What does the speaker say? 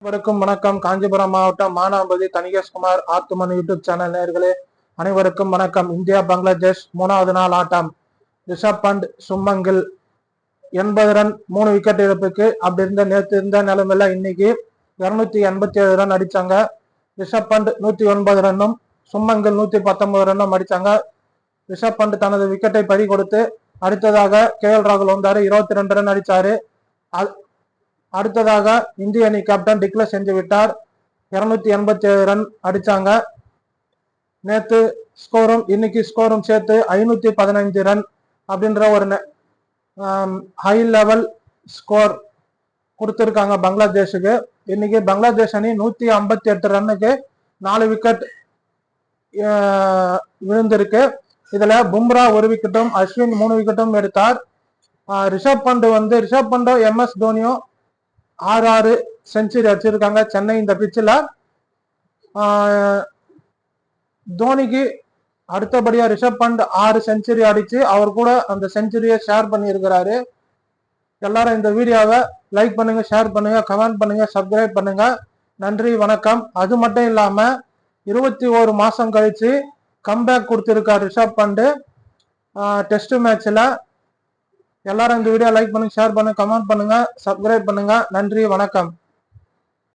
அனைவருக்கும் வணக்கம். காஞ்சிபுரம் மாவட்டம் மானாம்பதி தனிகேஷ்குமார் ஆத்துமன் யூடியூப் சேனல் நேயர்களே அனைவருக்கும் வணக்கம். இந்தியா பங்களாதேஷ் 3வது நாள் ஆட்டம். ரிஷப் பண்ட் சும்மங்கில் 80 ரன் 3 விக்கெட் இழப்புக்கு. அப்படி இருந்த நேற்று இருந்த நிலைமையில இன்னைக்கு 287 ரன் அடிச்சாங்க. ரிஷப் பண்ட் 109 ரன்னும் சும்மங்கில் 119 ரன்னும் அடிச்சாங்க. ரிஷப் பண்ட் தனது விக்கெட்டை பறி கொடுத்து அடுத்ததாக KL ராகுல் வந்தாரு, 22 ரன் அடிச்சாரு. அடுத்ததாக இந்திய அணி கேப்டன் டிக்ளேர் செஞ்சு விட்டார், 287 ரன் அடிச்சாங்க. நேத்து ஸ்கோரும் இன்னைக்கு ஸ்கோரும் சேர்த்து 515 ரன் அப்படின்ற ஒரு ஹை லெவல் ஸ்கோர் கொடுத்திருக்காங்க பங்களாதேஷுக்கு. இன்னைக்கு பங்களாதேஷ் அணி 158 ரன்னுக்கு 4 விக்கெட் விழுந்திருக்கு. இதுல பும்ரா 1 விக்கெட்டும் அஸ்வின் 3 விக்கெட்டும் எடுத்தார். ரிஷப் பண்டும் MS தோனியும் 6 செஞ்சுரி அடிச்சிருக்காங்க சென்னை இந்த பிச்சில். தோனிக்கு அடுத்தபடியா ரிஷப் பண்ட் 6 செஞ்சுரி அடிச்சு அவர் கூட அந்த செஞ்சுரியை ஷேர் பண்ணியிருக்கிறாரு. எல்லாரும் இந்த வீடியோவை லைக் பண்ணுங்க, ஷேர் பண்ணுங்க, கமெண்ட் பண்ணுங்க, சப்ஸ்கிரைப் பண்ணுங்க. நன்றி, வணக்கம். அது மட்டும் இல்லாம 21 மாசம் கழிச்சு கம்பேக் கொடுத்திருக்கார் ரிஷப் பண்ட் டெஸ்ட் மேட்ச்ல. எல்லாரும் இந்த வீடியோ லைக் பண்ணுங்க, ஷேர் பண்ணுங்க, கமெண்ட் பண்ணுங்க, சப்ஸ்கிரைப் பண்ணுங்க. நன்றி, வணக்கம்.